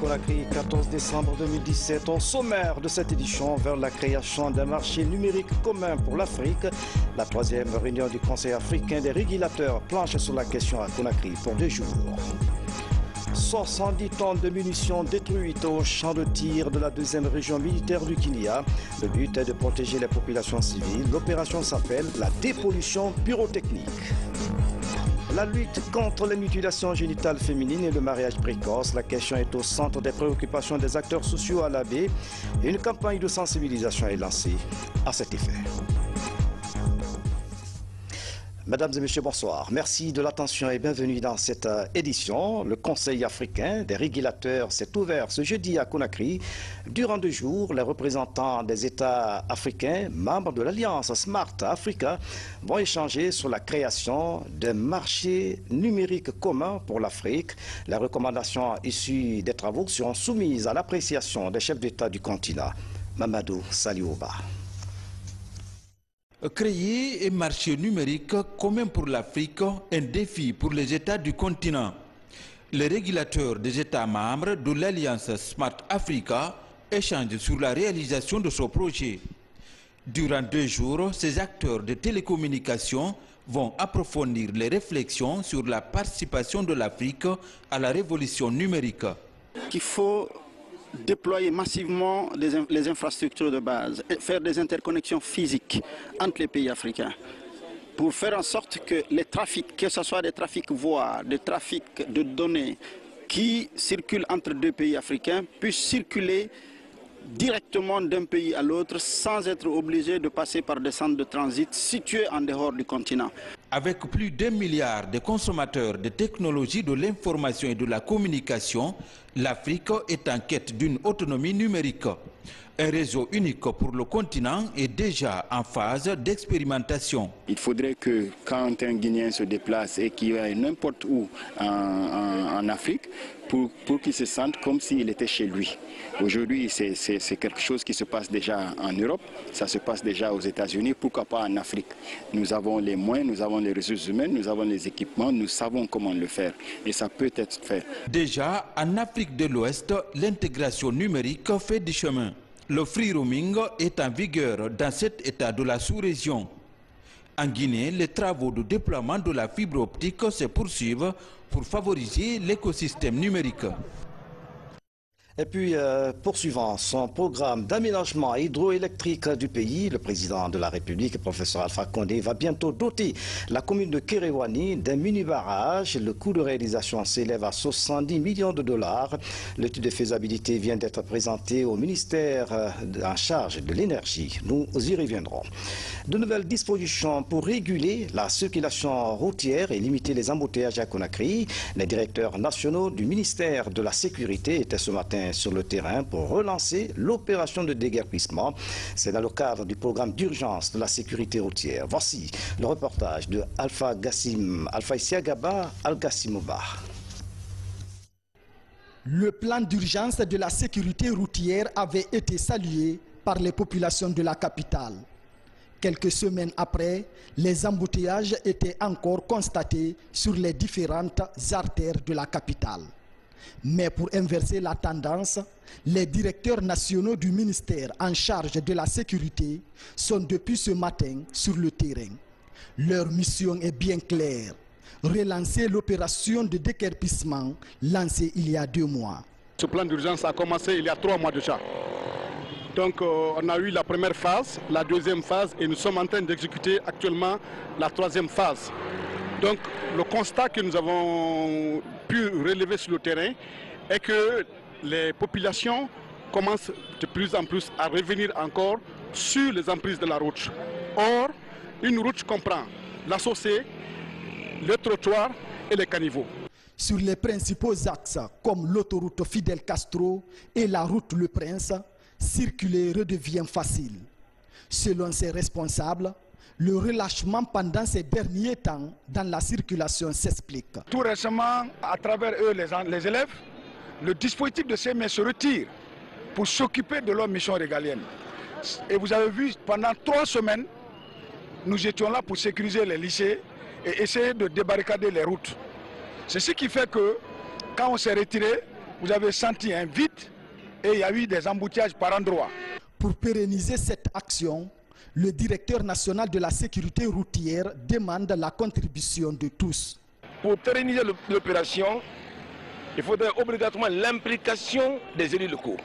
Conakry, 14 décembre 2017. Au sommaire de cette édition, vers la création d'un marché numérique commun pour l'Afrique, la troisième réunion du Conseil africain des régulateurs planche sur la question à Conakry pour 2 jours. 70 tonnes de munitions détruites au champ de tir de la deuxième région militaire du Kenya. Le but est de protéger les populations civiles. L'opération s'appelle la dépollution pyrotechnique. La lutte contre les mutilations génitales féminines et le mariage précoce, la question est au centre des préoccupations des acteurs sociaux à la baie. Une campagne de sensibilisation est lancée à cet effet. Mesdames et messieurs, bonsoir. Merci de l'attention et bienvenue dans cette édition. Le Conseil africain des régulateurs s'est ouvert ce jeudi à Conakry. Durant 2 jours, les représentants des États africains, membres de l'Alliance Smart Africa, vont échanger sur la création d'un marché numérique commun pour l'Afrique. Les recommandations issues des travaux seront soumises à l'appréciation des chefs d'État du continent. Mamadou Saliouba. Créer un marché numérique commun pour l'Afrique, un défi pour les États du continent. Les régulateurs des États membres de l'Alliance Smart Africa échangent sur la réalisation de ce projet. Durant 2 jours, ces acteurs de télécommunications vont approfondir les réflexions sur la participation de l'Afrique à la révolution numérique. Il faut déployer massivement les infrastructures de base, et faire des interconnexions physiques entre les pays africains pour faire en sorte que les trafics, que ce soit des trafics voies, des trafics de données qui circulent entre 2 pays africains, puissent circuler directement d'un pays à l'autre sans être obligés de passer par des centres de transit situés en dehors du continent. Avec plus d'1 milliard de consommateurs de technologies de l'information et de la communication, l'Afrique est en quête d'une autonomie numérique. Un réseau unique pour le continent est déjà en phase d'expérimentation. Il faudrait que quand un Guinéen se déplace et qu'il aille n'importe où en Afrique, pour qu'il se sente comme s'il était chez lui. Aujourd'hui, c'est quelque chose qui se passe déjà en Europe, ça se passe déjà aux États-Unis, pourquoi pas en Afrique. Nous avons les moyens, nous avons les ressources humaines, nous avons les équipements, nous savons comment le faire et ça peut être fait. Déjà, en Afrique de l'Ouest, l'intégration numérique fait du chemin. Le free roaming est en vigueur dans cet état de la sous-région. En Guinée, les travaux de déploiement de la fibre optique se poursuivent pour favoriser l'écosystème numérique. Et puis, poursuivant son programme d'aménagement hydroélectrique du pays, le président de la République, professeur Alpha Condé, va bientôt doter la commune de Kéréouani d'un mini-barrage. Le coût de réalisation s'élève à 70 millions de dollars. L'étude de faisabilité vient d'être présentée au ministère en charge de l'énergie. Nous y reviendrons. De nouvelles dispositions pour réguler la circulation routière et limiter les embouteillages à Conakry. Les directeurs nationaux du ministère de la Sécurité étaient ce matin sur le terrain pour relancer l'opération de déguerpissement. C'est dans le cadre du programme d'urgence de la sécurité routière. Voici le reportage de Alpha Isiagaba Al-Gassimouba. Le plan d'urgence de la sécurité routière avait été salué par les populations de la capitale. Quelques semaines après, les embouteillages étaient encore constatés sur les différentes artères de la capitale. Mais pour inverser la tendance, les directeurs nationaux du ministère en charge de la sécurité sont depuis ce matin sur le terrain. Leur mission est bien claire, relancer l'opération de déguerpissement lancée il y a 2 mois. Ce plan d'urgence a commencé il y a 3 mois déjà. Donc on a eu la première phase, la deuxième phase et nous sommes en train d'exécuter actuellement la 3e phase. Donc le constat que nous avons pu relever sur le terrain est que les populations commencent de plus en plus à revenir encore sur les emprises de la route. Or, une route comprend la chaussée, le trottoir et les caniveaux. Sur les principaux axes comme l'autoroute Fidel Castro et la route Le Prince, circuler redevient facile. Selon ses responsables, le relâchement pendant ces derniers temps dans la circulation s'explique. Tout récemment, à travers eux, les élèves, le dispositif de CMS se retire pour s'occuper de leur mission régalienne. Et vous avez vu, pendant 3 semaines, nous étions là pour sécuriser les lycées et essayer de débarricader les routes. C'est ce qui fait que, quand on s'est retiré, vous avez senti un vide et il y a eu des embouteillages par endroits. Pour pérenniser cette action, le directeur national de la sécurité routière demande la contribution de tous. Pour pérenniser l'opération, il faudrait obligatoirement l'implication des élus locaux.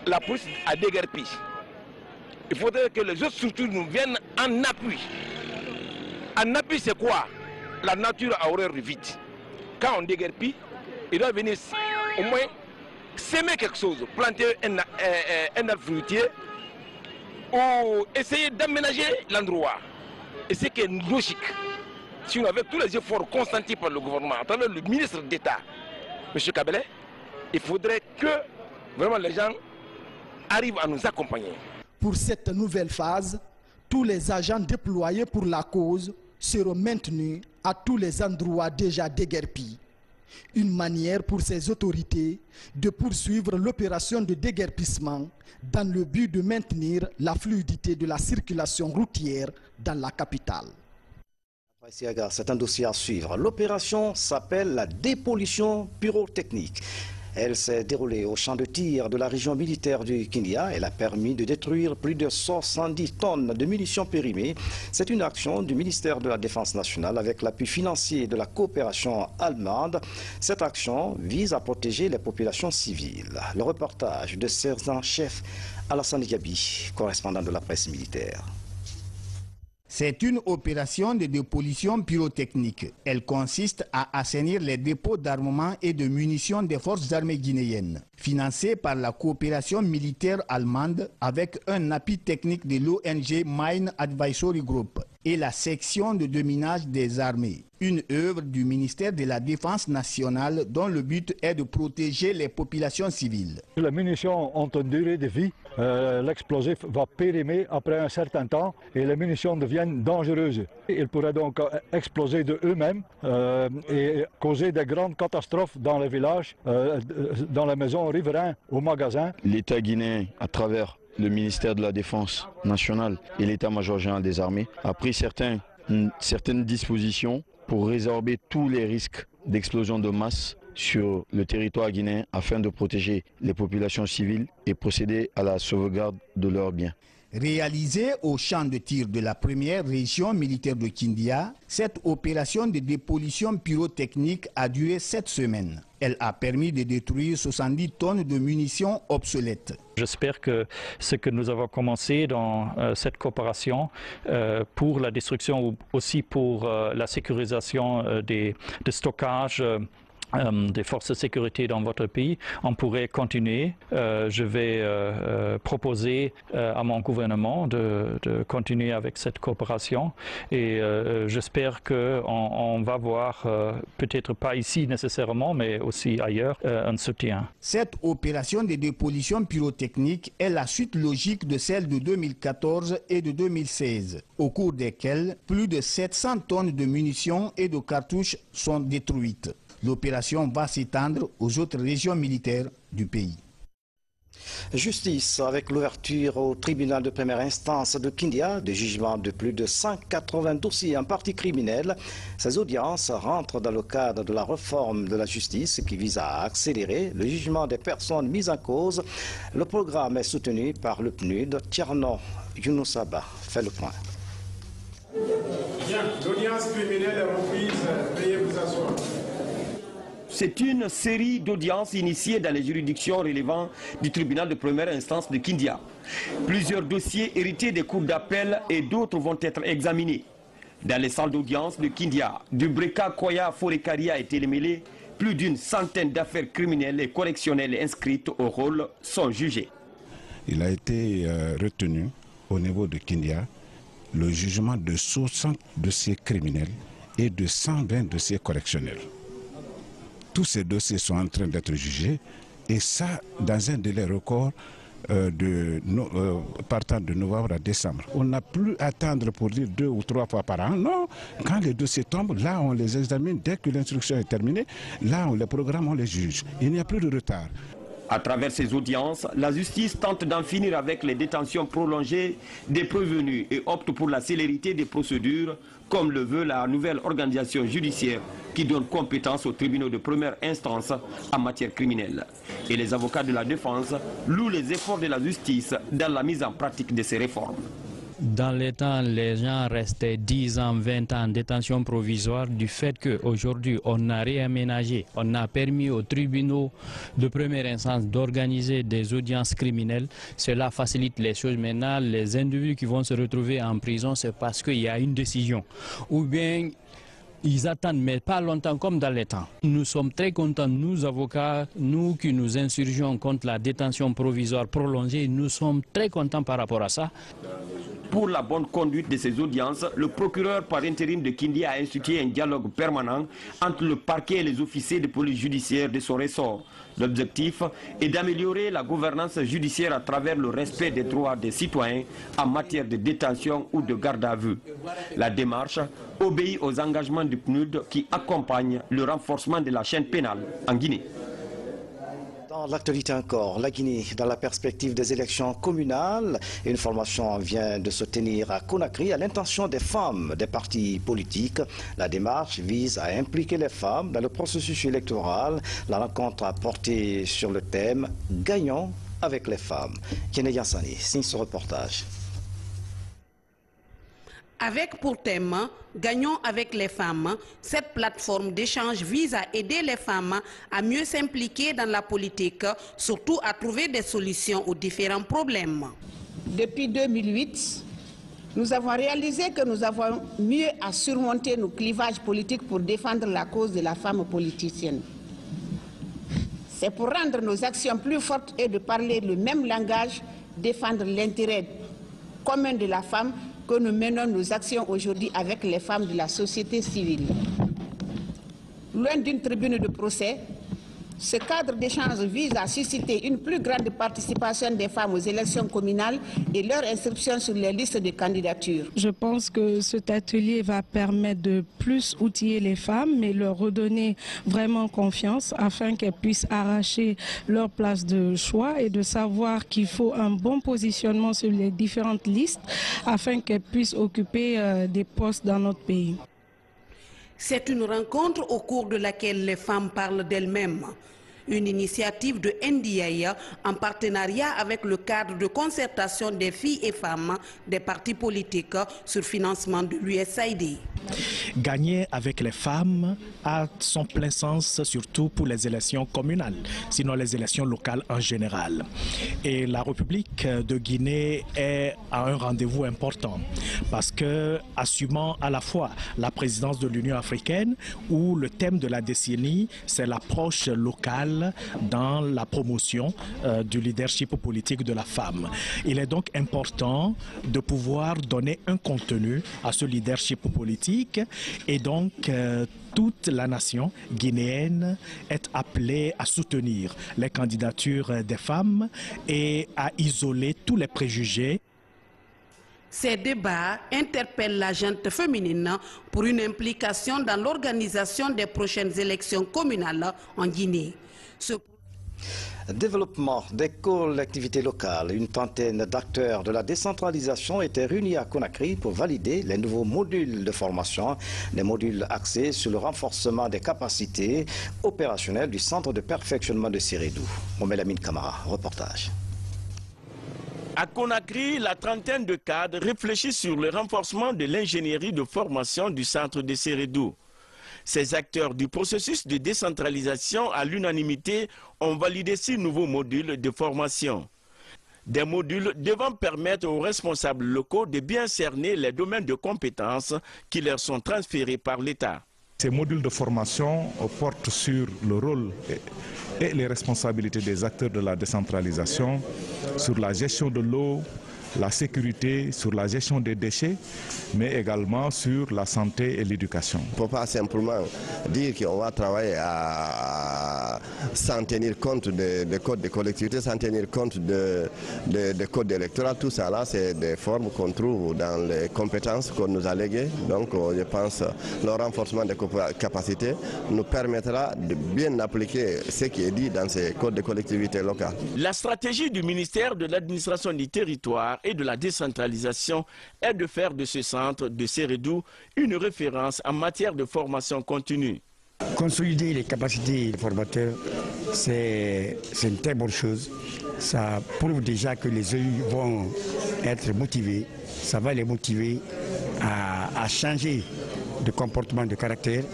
La police a déguerpi. Il faudrait que les autres structures nous viennent en appui. En appui, c'est quoi? La nature a horreur du vide. Quand on déguerpit, il doit venir au moins s'aimer quelque chose, planter un arbre fruitier ou essayer d'aménager l'endroit. Et c'est qui est logique. Si nous, avec tous les efforts consentis par le gouvernement, à travers le ministre d'État, M. Kabelet, il faudrait que vraiment les gens arrivent à nous accompagner. Pour cette nouvelle phase, tous les agents déployés pour la cause seront maintenus à tous les endroits déjà déguerpis. Une manière pour ces autorités de poursuivre l'opération de déguerpissement dans le but de maintenir la fluidité de la circulation routière dans la capitale. C'est un dossier à suivre. L'opération s'appelle la dépollution pyrotechnique. Elle s'est déroulée au champ de tir de la région militaire du Kindia. Elle a permis de détruire plus de 70 tonnes de munitions périmées. C'est une action du ministère de la Défense nationale avec l'appui financier de la coopération allemande. Cette action vise à protéger les populations civiles. Le reportage de sergent-chef Alassane Diaby, correspondant de la presse militaire. C'est une opération de dépollution pyrotechnique. Elle consiste à assainir les dépôts d'armement et de munitions des forces armées guinéennes. Financée par la coopération militaire allemande avec un appui technique de l'ONG Mine Advisory Group et la section de déminage des armées. Une œuvre du ministère de la Défense nationale dont le but est de protéger les populations civiles. Les munitions ont une durée de vie. L'explosif va périmer après un certain temps et les munitions deviennent dangereuses. Ils pourraient donc exploser de eux-mêmes et causer de grandes catastrophes dans les villages, dans les maisons riveraines, aux magasins. L'État guinéen, à travers le ministère de la Défense nationale et l'État-major général des armées, a pris certaines dispositions pour résorber tous les risques d'explosion de masse sur le territoire guinéen afin de protéger les populations civiles et procéder à la sauvegarde de leurs biens. Réalisée au champ de tir de la première région militaire de Kindia, cette opération de dépollution pyrotechnique a duré 7 semaines. Elle a permis de détruire 70 tonnes de munitions obsolètes. J'espère que ce que nous avons commencé dans cette coopération pour la destruction ou aussi pour la sécurisation des stockages des forces de sécurité dans votre pays, on pourrait continuer. Je vais proposer à mon gouvernement de continuer avec cette coopération et j'espère qu'on va voir, peut-être pas ici nécessairement, mais aussi ailleurs, un soutien. Cette opération de dépollution pyrotechnique est la suite logique de celle de 2014 et de 2016, au cours desquelles plus de 700 tonnes de munitions et de cartouches sont détruites. L'opération va s'étendre aux autres régions militaires du pays. Justice avec l'ouverture au tribunal de première instance de Kindia de jugement de plus de 180 dossiers en partie criminels. Ces audiences rentrent dans le cadre de la réforme de la justice qui vise à accélérer le jugement des personnes mises en cause. Le programme est soutenu par le PNUD. Tierno Younoussaba fait le point. Bien, l'audience criminelle est reprise. Veuillez vous asseoir. C'est une série d'audiences initiées dans les juridictions relevant du tribunal de première instance de Kindia. Plusieurs dossiers hérités des cours d'appel et d'autres vont être examinés. Dans les salles d'audience de Kindia, du Breka Koya Forekaria et Télémélé, plus d'une centaine d'affaires criminelles et correctionnelles inscrites au rôle sont jugées. Il a été retenu au niveau de Kindia le jugement de 60 dossiers criminels et de 120 dossiers correctionnels. Tous ces dossiers sont en train d'être jugés et ça dans un délai record partant de novembre à décembre. On n'a plus à attendre pour dire 2 ou 3 fois par an. Non, quand les dossiers tombent, là on les examine dès que l'instruction est terminée, là on les programme, on les juge. Il n'y a plus de retard. À travers ces audiences, la justice tente d'en finir avec les détentions prolongées des prévenus et opte pour la célérité des procédures, comme le veut la nouvelle organisation judiciaire qui donne compétence aux tribunaux de première instance en matière criminelle. Et les avocats de la défense louent les efforts de la justice dans la mise en pratique de ces réformes. Dans les temps, les gens restaient 10 ans, 20 ans en détention provisoire du fait qu'aujourd'hui, on a réaménagé, on a permis aux tribunaux de première instance d'organiser des audiences criminelles. Cela facilite les choses. Maintenant, les individus qui vont se retrouver en prison, c'est parce qu'il y a une décision. Ou bien, ils attendent, mais pas longtemps comme dans les temps. Nous sommes très contents, nous avocats, nous qui nous insurgeons contre la détention provisoire prolongée, nous sommes très contents par rapport à ça. Pour la bonne conduite de ces audiences, le procureur par intérim de Kindia a institué un dialogue permanent entre le parquet et les officiers de police judiciaire de son ressort. L'objectif est d'améliorer la gouvernance judiciaire à travers le respect des droits des citoyens en matière de détention ou de garde à vue. La démarche obéit aux engagements du PNUD qui accompagnent le renforcement de la chaîne pénale en Guinée. Dans l'actualité encore, la Guinée, dans la perspective des élections communales, une formation vient de se tenir à Conakry à l'intention des femmes des partis politiques. La démarche vise à impliquer les femmes dans le processus électoral. La rencontre a porté sur le thème « Gagnons avec les femmes ». Kene Yassani signe ce reportage. Avec pour thème « Gagnons avec les femmes », cette plateforme d'échange vise à aider les femmes à mieux s'impliquer dans la politique, surtout à trouver des solutions aux différents problèmes. Depuis 2008, nous avons réalisé que nous avons mieux à surmonter nos clivages politiques pour défendre la cause de la femme politicienne. C'est pour rendre nos actions plus fortes et de parler le même langage, défendre l'intérêt commun de la femme, que nous menons nos actions aujourd'hui avec les femmes de la société civile. Loin d'une tribune de procès, ce cadre d'échange vise à susciter une plus grande participation des femmes aux élections communales et leur inscription sur les listes de candidature. Je pense que cet atelier va permettre de plus outiller les femmes, mais leur redonner vraiment confiance afin qu'elles puissent arracher leur place de choix et de savoir qu'il faut un bon positionnement sur les différentes listes afin qu'elles puissent occuper des postes dans notre pays. C'est une rencontre au cours de laquelle les femmes parlent d'elles-mêmes. Une initiative de NDIA en partenariat avec le cadre de concertation des filles et femmes des partis politiques sur financement de l'USAID. Gagner avec les femmes a son plein sens, surtout pour les élections communales, sinon les élections locales en général. Et la République de Guinée est à un rendez-vous important parce que, assumant à la fois la présidence de l'Union africaine où le thème de la décennie, c'est l'approche locale dans la promotion du leadership politique de la femme. Il est donc important de pouvoir donner un contenu à ce leadership politique et donc toute la nation guinéenne est appelée à soutenir les candidatures des femmes et à isoler tous les préjugés. Ces débats interpellent la gente féminine pour une implication dans l'organisation des prochaines élections communales en Guinée. Développement des collectivités locales. Une trentaine d'acteurs de la décentralisation étaient réunis à Conakry pour valider les nouveaux modules de formation, des modules axés sur le renforcement des capacités opérationnelles du centre de perfectionnement de Sérédou. Momelamine Kamara, reportage. À Conakry, la trentaine de cadres réfléchissent sur le renforcement de l'ingénierie de formation du centre de Sérédou. Ces acteurs du processus de décentralisation à l'unanimité ont validé 6 nouveaux modules de formation. Des modules devant permettre aux responsables locaux de bien cerner les domaines de compétences qui leur sont transférés par l'État. Ces modules de formation portent sur le rôle et les responsabilités des acteurs de la décentralisation, sur la gestion de l'eau, la sécurité, sur la gestion des déchets, mais également sur la santé et l'éducation. On ne peut pas simplement dire qu'on va travailler à sans tenir compte des codes des collectivités, sans tenir compte des codes électoraux. Tout ça là, c'est des formes qu'on trouve dans les compétences qu'on nous a léguées. Donc je pense que le renforcement des capacités nous permettra de bien appliquer ce qui est dit dans ces codes de collectivités locales. La stratégie du ministère de l'administration du territoire et de la décentralisation est de faire de ce centre de Sérédou une référence en matière de formation continue. Consolider les capacités des formateurs, c'est une très bonne chose. Ça prouve déjà que les élus vont être motivés. Ça va les motiver à changer de comportement, de caractère,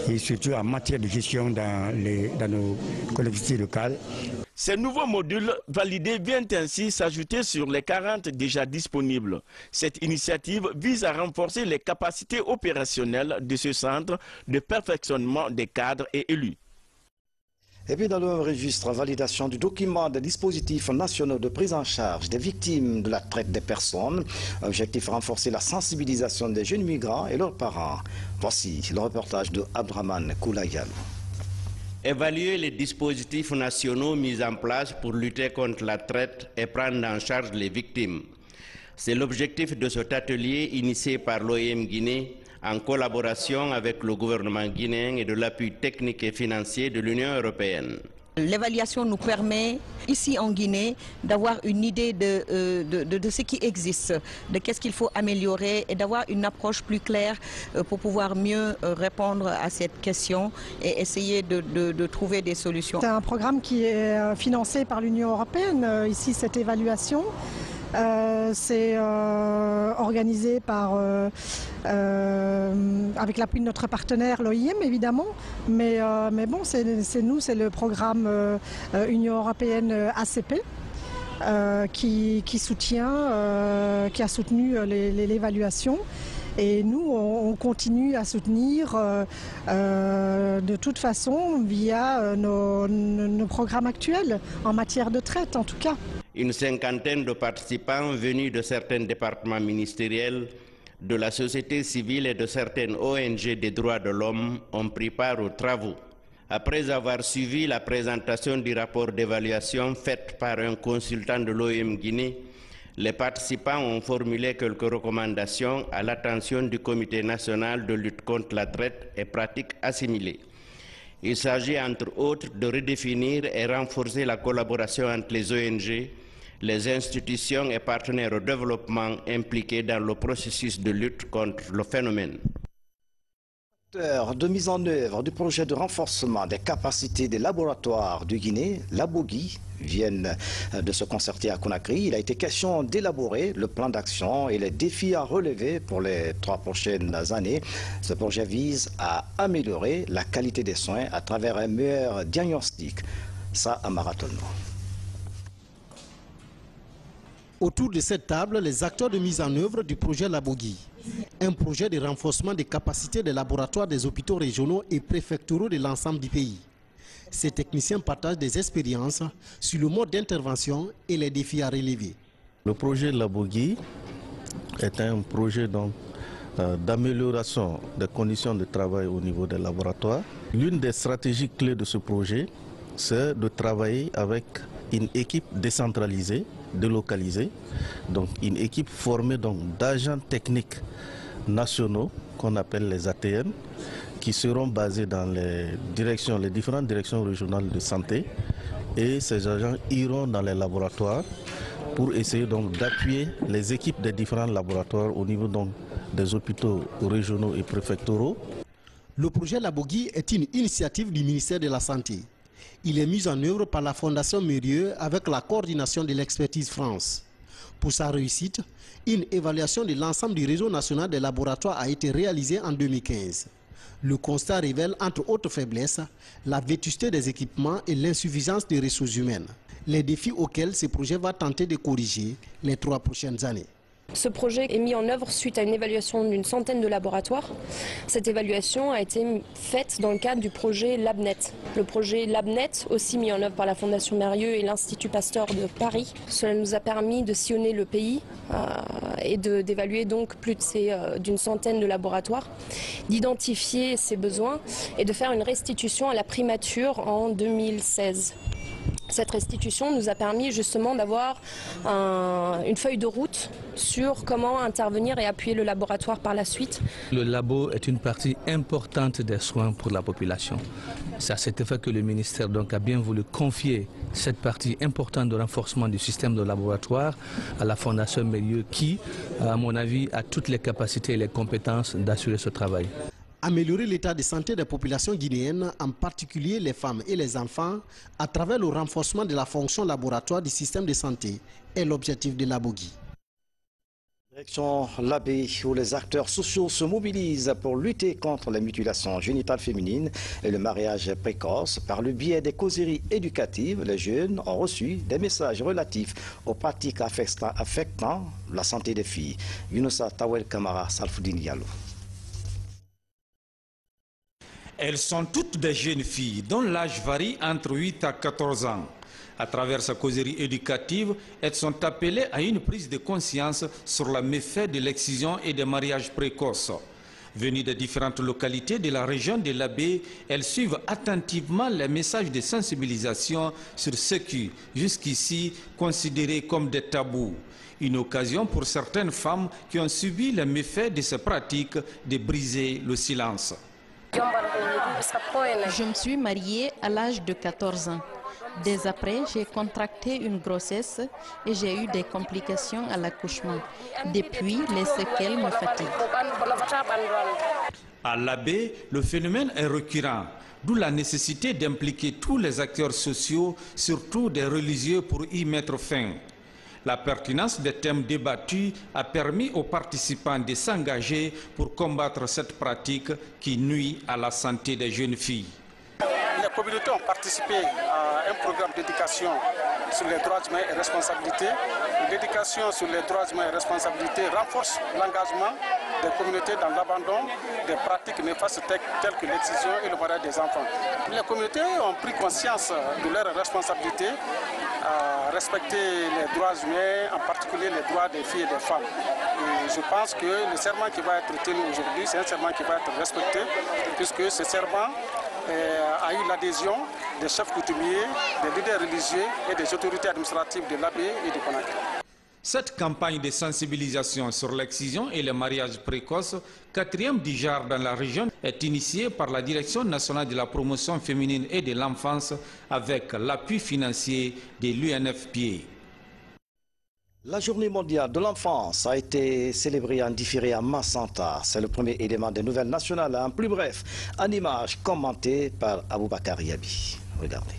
et surtout en matière de gestion dans nos collectivités locales. Ces nouveaux modules validés viennent ainsi s'ajouter sur les 40 déjà disponibles. Cette initiative vise à renforcer les capacités opérationnelles de ce centre de perfectionnement des cadres et élus. Et puis dans le même registre, validation du document des dispositifs nationaux de prise en charge des victimes de la traite des personnes. Objectif, renforcer la sensibilisation des jeunes migrants et leurs parents. Voici le reportage de Abdraman Koulayan. Évaluer les dispositifs nationaux mis en place pour lutter contre la traite et prendre en charge les victimes. C'est l'objectif de cet atelier initié par l'OIM Guinée en collaboration avec le gouvernement guinéen et de l'appui technique et financier de l'Union européenne. L'évaluation nous permet, ici en Guinée, d'avoir une idée de ce qui existe, de qu'est-ce qu'il faut améliorer et d'avoir une approche plus claire pour pouvoir mieux répondre à cette question et essayer de trouver des solutions. C'est un programme qui est financé par l'Union européenne, ici cette évaluation. C'est organisé avec l'appui de notre partenaire l'OIM évidemment, mais bon, c'est le programme Union européenne ACP qui a soutenu l'évaluation. Et nous, on continue à soutenir de toute façon via nos programmes actuels, en matière de traite en tout cas. Une cinquantaine de participants venus de certains départements ministériels, de la société civile et de certaines ONG des droits de l'homme ont pris part aux travaux. Après avoir suivi la présentation du rapport d'évaluation faite par un consultant de l'OIM Guinée, les participants ont formulé quelques recommandations à l'attention du Comité national de lutte contre la traite et pratiques assimilées. Il s'agit entre autres de redéfinir et renforcer la collaboration entre les ONG, les institutions et partenaires au développement impliqués dans le processus de lutte contre le phénomène. De mise en œuvre du projet de renforcement des capacités des laboratoires de Guinée, Labogui, viennent de se concerter à Conakry. Il a été question d'élaborer le plan d'action et les défis à relever pour les 3 prochaines années. Ce projet vise à améliorer la qualité des soins à travers un meilleur diagnostic. Ça, à Marathon. Autour de cette table, les acteurs de mise en œuvre du projet Labogui. Un projet de renforcement des capacités des laboratoires des hôpitaux régionaux et préfectoraux de l'ensemble du pays. Ces techniciens partagent des expériences sur le mode d'intervention et les défis à relever. Le projet Labogui est un projet d'amélioration des conditions de travail au niveau des laboratoires. L'une des stratégies clés de ce projet, c'est de travailler avec une équipe décentralisée, délocalisée, donc une équipe formée d'agents techniques nationaux qu'on appelle les ATN, qui seront basés dans les différentes directions régionales de santé, et ces agents iront dans les laboratoires pour essayer d'appuyer les équipes des différents laboratoires au niveau des hôpitaux régionaux et préfectoraux. Le projet Labogui est une initiative du ministère de la Santé. Il est mis en œuvre par la Fondation Mérieux avec la coordination de l'Expertise France. Pour sa réussite, une évaluation de l'ensemble du réseau national des laboratoires a été réalisée en 2015. Le constat révèle, entre autres faiblesses, la vétusté des équipements et l'insuffisance des ressources humaines. Les défis auxquels ce projet va tenter de corriger les 3 prochaines années. Ce projet est mis en œuvre suite à une évaluation d'une centaine de laboratoires. Cette évaluation a été faite dans le cadre du projet LabNet. Le projet LabNet, aussi mis en œuvre par la Fondation Mérieux et l'Institut Pasteur de Paris. Cela nous a permis de sillonner le pays et d'évaluer donc plus d'une centaine de laboratoires, d'identifier ses besoins et de faire une restitution à la primature en 2016. Cette restitution nous a permis justement d'avoir une feuille de route sur comment intervenir et appuyer le laboratoire par la suite. Le labo est une partie importante des soins pour la population. C'est à cet effet que le ministère donc a bien voulu confier cette partie importante de renforcement du système de laboratoire à la Fondation Mérieux qui, à mon avis, a toutes les capacités et les compétences d'assurer ce travail. Améliorer l'état de santé des populations guinéennes, en particulier les femmes et les enfants, à travers le renforcement de la fonction laboratoire du système de santé, est l'objectif de l'Abogui. Direction l'Abbé, où les acteurs sociaux se mobilisent pour lutter contre les mutilations génitales féminines et le mariage précoce. Par le biais des causeries éducatives, les jeunes ont reçu des messages relatifs aux pratiques affectant la santé des filles. Younoussa Tawel Kamara Salfoudine Diallo. Elles sont toutes des jeunes filles dont l'âge varie entre 8 à 14 ans. À travers sa causerie éducative, elles sont appelées à une prise de conscience sur la méfait de l'excision et des mariages précoces. Venues de différentes localités de la région de l'Abbé, elles suivent attentivement les messages de sensibilisation sur ce qui, jusqu'ici, considérés comme des tabous. Une occasion pour certaines femmes qui ont subi les méfaits de ces pratiques de briser le silence. Je me suis mariée à l'âge de 14 ans. Dès après, j'ai contracté une grossesse et j'ai eu des complications à l'accouchement. Depuis, les séquelles me fatiguent. À l'Abbé, le phénomène est récurrent, d'où la nécessité d'impliquer tous les acteurs sociaux, surtout des religieux, pour y mettre fin. La pertinence des thèmes débattus a permis aux participants de s'engager pour combattre cette pratique qui nuit à la santé des jeunes filles. Les communautés ont participé à un programme d'éducation sur les droits humains et responsabilités. L'éducation sur les droits humains et responsabilités renforce l'engagement des communautés dans l'abandon des pratiques néfastes telles que l'excision et le mariage des enfants. Les communautés ont pris conscience de leurs responsabilités à respecter les droits humains, en particulier les droits des filles et des femmes. Et je pense que le serment qui va être tenu aujourd'hui, c'est un serment qui va être respecté, puisque ce serment a eu l'adhésion des chefs coutumiers, des leaders religieux et des autorités administratives de l'Abbé et de Conakry. Cette campagne de sensibilisation sur l'excision et le mariage précoce, quatrième du genre dans la région, est initiée par la Direction nationale de la promotion féminine et de l'enfance avec l'appui financier de l'UNFPA. La journée mondiale de l'enfance a été célébrée en différé à Massanta. C'est le premier élément des nouvelles nationales. En plus bref, en image commentée par Aboubakar Yabi. Regardez.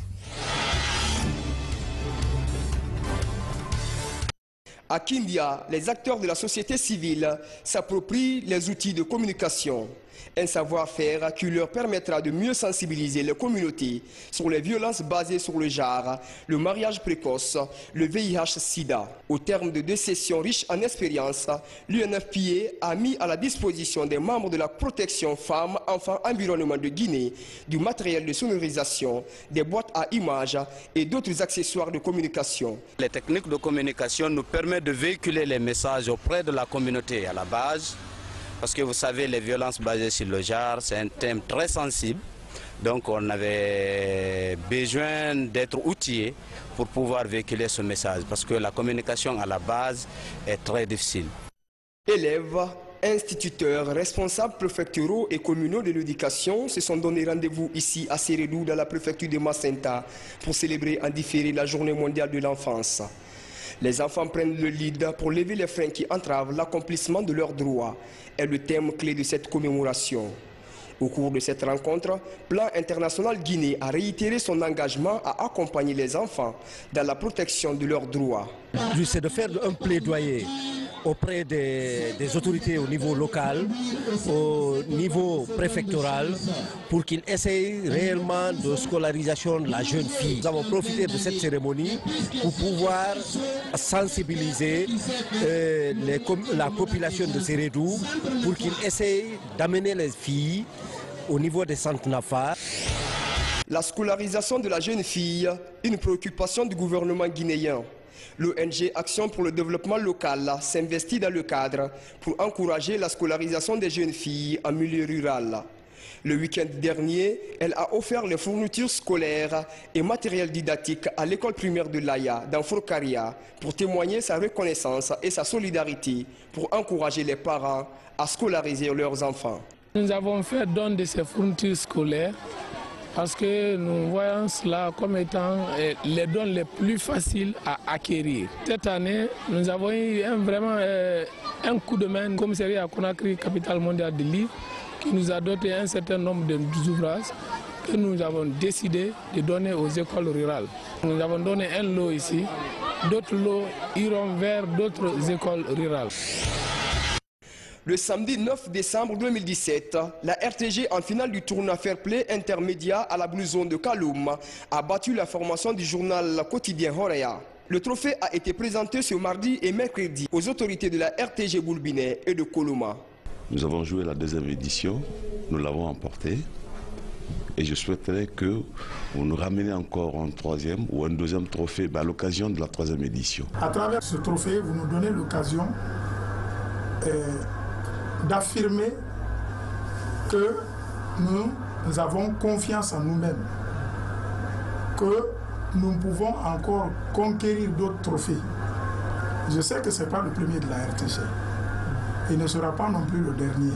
À Kindia, les acteurs de la société civile s'approprient les outils de communication. Un savoir-faire qui leur permettra de mieux sensibiliser les communautés sur les violences basées sur le genre, le mariage précoce, le VIH-Sida. Au terme de 2 sessions riches en expériences, l'UNFPA a mis à la disposition des membres de la protection femmes, enfants, environnement de Guinée du matériel de sonorisation, des boîtes à images et d'autres accessoires de communication. Les techniques de communication nous permettent de véhiculer les messages auprès de la communauté à la base. Parce que vous savez, les violences basées sur le genre, c'est un thème très sensible. Donc on avait besoin d'être outillés pour pouvoir véhiculer ce message. Parce que la communication à la base est très difficile. Élèves, instituteurs, responsables préfectoraux et communaux de l'éducation se sont donné rendez-vous ici à Sérédou, dans la préfecture de Macenta, pour célébrer en différé la journée mondiale de l'enfance. Les enfants prennent le lead pour lever les freins qui entravent l'accomplissement de leurs droits, est le thème clé de cette commémoration. Au cours de cette rencontre, Plan International Guinée a réitéré son engagement à accompagner les enfants dans la protection de leurs droits. C'est de faire un plaidoyer auprès des autorités au niveau local, au niveau préfectoral, pour qu'ils essayent réellement de scolarisation de la jeune fille. Nous avons profité de cette cérémonie pour pouvoir sensibiliser la population de Sérédou pour qu'ils essayent d'amener les filles au niveau des centres Nafa. La scolarisation de la jeune fille, une préoccupation du gouvernement guinéen. L'ONG Action pour le développement local s'investit dans le cadre pour encourager la scolarisation des jeunes filles en milieu rural. Le week-end dernier, elle a offert les fournitures scolaires et matériel didactique à l'école primaire de Laya, dans Forcaria, pour témoigner sa reconnaissance et sa solidarité pour encourager les parents à scolariser leurs enfants. Nous avons fait don de ces fournitures scolaires parce que nous voyons cela comme étant les dons les plus faciles à acquérir. Cette année, nous avons eu vraiment un coup de main au commissariat à Conakry, capitale mondiale du livre, qui nous a doté un certain nombre d'ouvrages que nous avons décidé de donner aux écoles rurales. Nous avons donné un lot ici, d'autres lots iront vers d'autres écoles rurales. Le samedi 9 décembre 2017, la RTG en finale du tournoi Fair Play intermédiaire à la Blue Zone de Kaloum a battu la formation du journal quotidien Horea. Le trophée a été présenté ce mardi et mercredi aux autorités de la RTG Boulbinet et de Koloma. Nous avons joué la deuxième édition, nous l'avons emporté et je souhaiterais que vous nous rameniez encore un troisième ou un deuxième trophée à l'occasion de la troisième édition. À travers ce trophée, vous nous donnez l'occasion d'affirmer que nous avons confiance en nous-mêmes, que nous pouvons encore conquérir d'autres trophées. Je sais que ce n'est pas le premier de la RTG. Il ne sera pas non plus le dernier.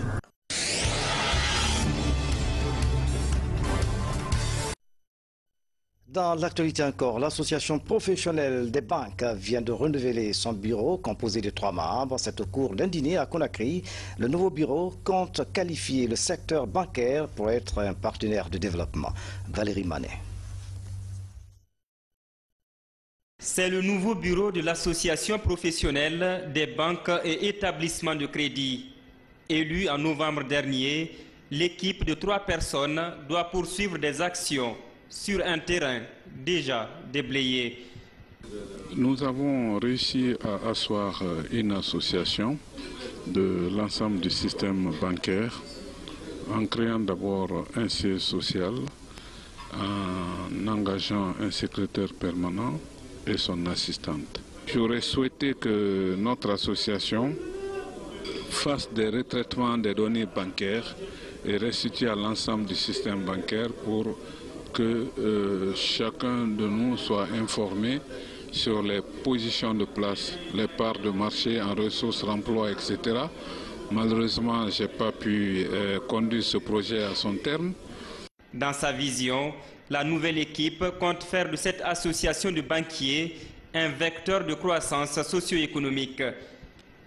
Dans l'actualité encore, l'association professionnelle des banques vient de renouveler son bureau composé de 3 membres. C'est au cours d'un dîner à Conakry. Le nouveau bureau compte qualifier le secteur bancaire pour être un partenaire de développement. Valérie Manet. C'est le nouveau bureau de l'association professionnelle des banques et établissements de crédit. Élu en novembre dernier, l'équipe de 3 personnes doit poursuivre des actions sur un terrain déjà déblayé. Nous avons réussi à asseoir une association de l'ensemble du système bancaire en créant d'abord un siège social, en engageant un secrétaire permanent et son assistante. J'aurais souhaité que notre association fasse des retraitements des données bancaires et restitue à l'ensemble du système bancaire pour que chacun de nous soit informé sur les positions de place, les parts de marché en ressources, emploi, etc. Malheureusement, je n'ai pas pu conduire ce projet à son terme. Dans sa vision, la nouvelle équipe compte faire de cette association de banquiers un vecteur de croissance socio-économique.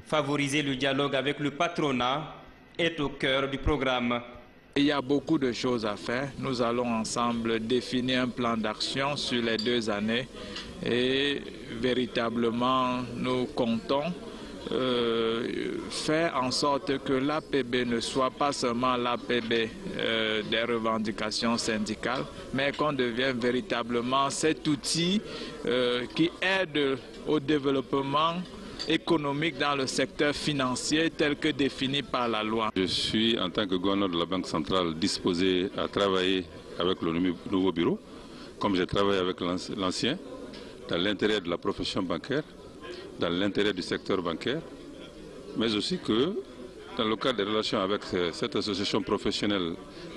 Favoriser le dialogue avec le patronat est au cœur du programme. Il y a beaucoup de choses à faire. Nous allons ensemble définir un plan d'action sur les 2 années et véritablement nous comptons faire en sorte que l'APB ne soit pas seulement l'APB des revendications syndicales, mais qu'on devienne véritablement cet outil qui aide au développement économique dans le secteur financier tel que défini par la loi. Je suis, en tant que gouverneur de la Banque centrale, disposé à travailler avec le nouveau bureau, comme j'ai travaillé avec l'ancien, dans l'intérêt de la profession bancaire, dans l'intérêt du secteur bancaire, mais aussi que dans le cadre des relations avec cette association professionnelle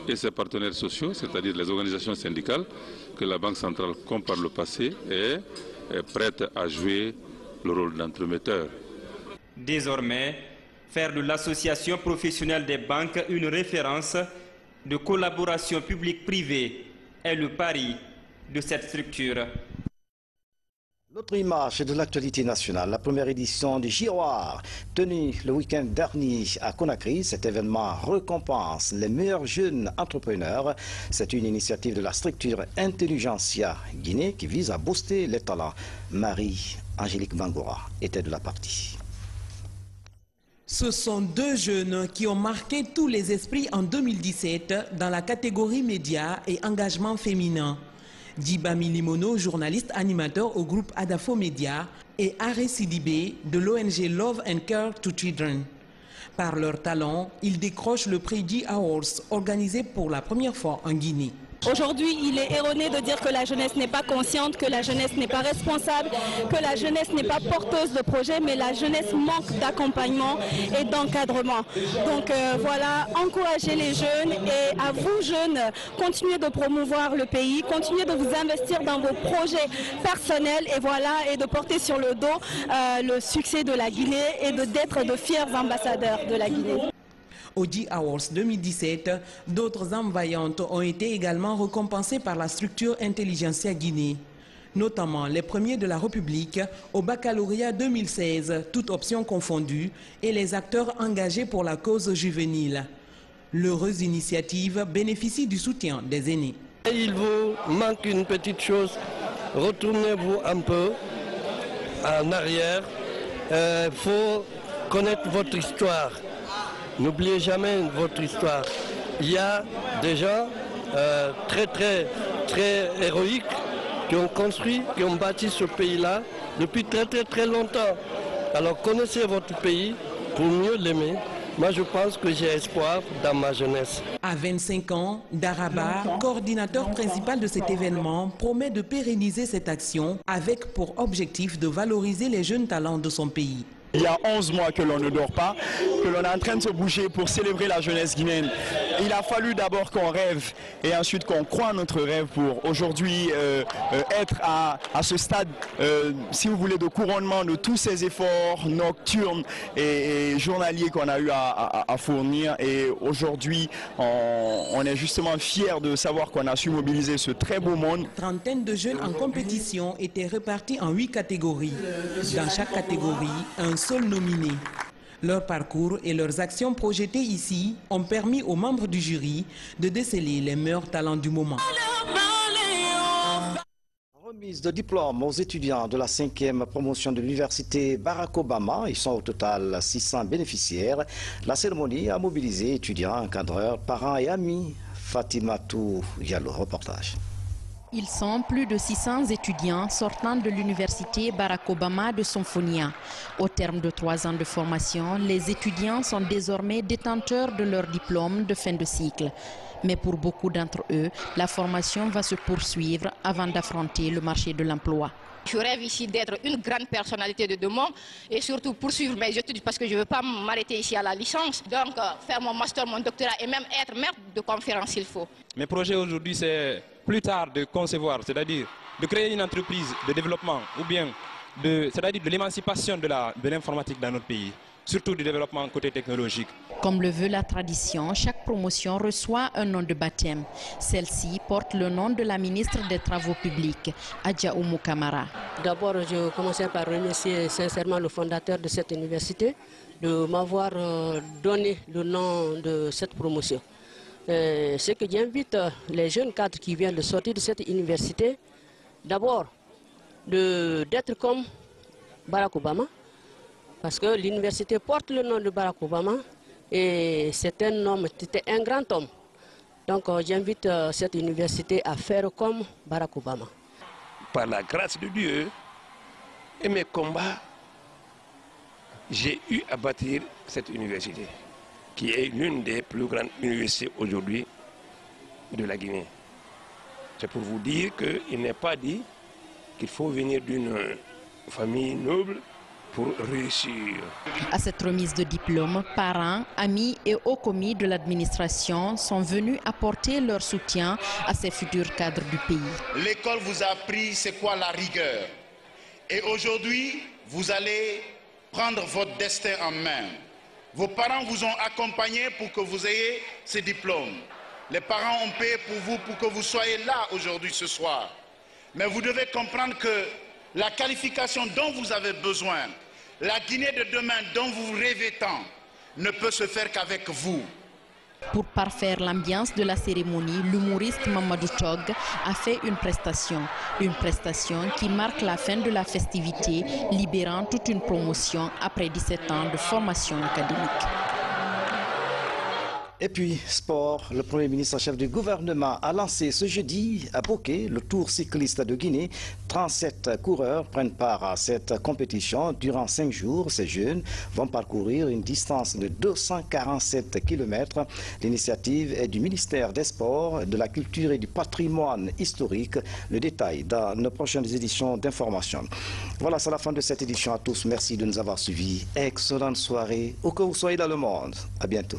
et ses partenaires sociaux, c'est-à-dire les organisations syndicales, que la Banque centrale, comme par le passé, est prête à jouer le rôle d'entremetteur. Désormais, faire de l'association professionnelle des banques une référence de collaboration publique-privée est le pari de cette structure. L'autre image de l'actualité nationale, la première édition du Giroir, tenue le week-end dernier à Conakry. Cet événement récompense les meilleurs jeunes entrepreneurs. C'est une initiative de la structure Intelligentsia Guinée qui vise à booster les talents. Marie-Angélique Bangoura était de la partie. Ce sont deux jeunes qui ont marqué tous les esprits en 2017 dans la catégorie médias et engagement féminin. Djibami Limono, journaliste animateur au groupe Adafo Média, et Aré Sidibé de l'ONG Love and Care to Children. Par leur talent, ils décrochent le prix D-Awards organisé pour la première fois en Guinée. Aujourd'hui, il est erroné de dire que la jeunesse n'est pas consciente, que la jeunesse n'est pas responsable, que la jeunesse n'est pas porteuse de projets, mais la jeunesse manque d'accompagnement et d'encadrement. Donc voilà, encouragez les jeunes et à vous jeunes, continuez de promouvoir le pays, continuez de vous investir dans vos projets personnels et voilà, et de porter sur le dos le succès de la Guinée et d'être de fiers ambassadeurs de la Guinée. Au D-Awards 2017, d'autres âmes vaillantes ont été également récompensées par la structure Intelligentsia Guinée, notamment les premiers de la République au baccalauréat 2016, toutes options confondues, et les acteurs engagés pour la cause juvénile. L'heureuse initiative bénéficie du soutien des aînés. Il vous manque une petite chose, retournez-vous un peu en arrière, il faut connaître votre histoire. N'oubliez jamais votre histoire. Il y a des gens très héroïques qui ont construit, qui ont bâti ce pays-là depuis très longtemps. Alors connaissez votre pays pour mieux l'aimer. Moi je pense que j'ai espoir dans ma jeunesse. À 25 ans, Daraba, coordinateur principal de cet événement, promet de pérenniser cette action avec pour objectif de valoriser les jeunes talents de son pays. Il y a 11 mois que l'on ne dort pas, que l'on est en train de se bouger pour célébrer la jeunesse guinéenne. Il a fallu d'abord qu'on rêve et ensuite qu'on croie à notre rêve pour aujourd'hui être à ce stade, si vous voulez, de couronnement de tous ces efforts nocturnes et journaliers qu'on a eu à fournir. Et aujourd'hui, on est justement fiers de savoir qu'on a su mobiliser ce très beau monde. Trentaine de jeunes en compétition étaient répartis en 8 catégories. Dans chaque catégorie, un seul nominé. Leur parcours et leurs actions projetées ici ont permis aux membres du jury de déceler les meilleurs talents du moment. Remise de diplôme aux étudiants de la 5e promotion de l'université Barack Obama. Ils sont au total 600 bénéficiaires. La cérémonie a mobilisé étudiants, encadreurs, parents et amis. Fatimatou Diallo, reportage. Ils sont plus de 600 étudiants sortant de l'université Barack Obama de Sonfonia. Au terme de 3 ans de formation, les étudiants sont désormais détenteurs de leur diplôme de fin de cycle. Mais pour beaucoup d'entre eux, la formation va se poursuivre avant d'affronter le marché de l'emploi. Je rêve ici d'être une grande personnalité de demain et surtout poursuivre mes études parce que je ne veux pas m'arrêter ici à la licence. Donc faire mon master, mon doctorat et même être maître de conférence s'il faut. Mes projets aujourd'hui, c'est plus tard de concevoir, c'est-à-dire de créer une entreprise de développement ou bien c'est-à-dire de l'émancipation de l'informatique dans notre pays, surtout du développement côté technologique. Comme le veut la tradition, chaque promotion reçoit un nom de baptême. Celle-ci porte le nom de la ministre des Travaux publics, Adja Oumou Kamara. D'abord, je commençais par remercier sincèrement le fondateur de cette université de m'avoir donné le nom de cette promotion. Ce que j'invite les jeunes cadres qui viennent de sortir de cette université, d'abord d'être comme Barack Obama, parce que l'université porte le nom de Barack Obama et c'est un homme, c'était un grand homme. Donc j'invite cette université à faire comme Barack Obama. Par la grâce de Dieu et mes combats, j'ai eu à bâtir cette université, qui est l'une des plus grandes universités aujourd'hui de la Guinée. C'est pour vous dire qu'il n'est pas dit qu'il faut venir d'une famille noble pour réussir. À cette remise de diplôme, parents, amis et hauts commis de l'administration sont venus apporter leur soutien à ces futurs cadres du pays. L'école vous a appris c'est quoi la rigueur. Et aujourd'hui, vous allez prendre votre destin en main. Vos parents vous ont accompagné pour que vous ayez ces diplômes. Les parents ont payé pour vous pour que vous soyez là aujourd'hui, ce soir. Mais vous devez comprendre que la qualification dont vous avez besoin, la Guinée de demain dont vous rêvez tant, ne peut se faire qu'avec vous. Pour parfaire l'ambiance de la cérémonie, l'humoriste Mamadou Tog a fait une prestation qui marque la fin de la festivité, libérant toute une promotion après 17 ans de formation académique. Et puis, sport, le Premier ministre chef du gouvernement a lancé ce jeudi à Boké le Tour cycliste de Guinée. 37 coureurs prennent part à cette compétition. Durant 5 jours, ces jeunes vont parcourir une distance de 247 km. L'initiative est du ministère des Sports, de la Culture et du Patrimoine historique. Le détail dans nos prochaines éditions d'information. Voilà, c'est la fin de cette édition à tous. Merci de nous avoir suivis. Excellente soirée, où que vous soyez dans le monde. À bientôt.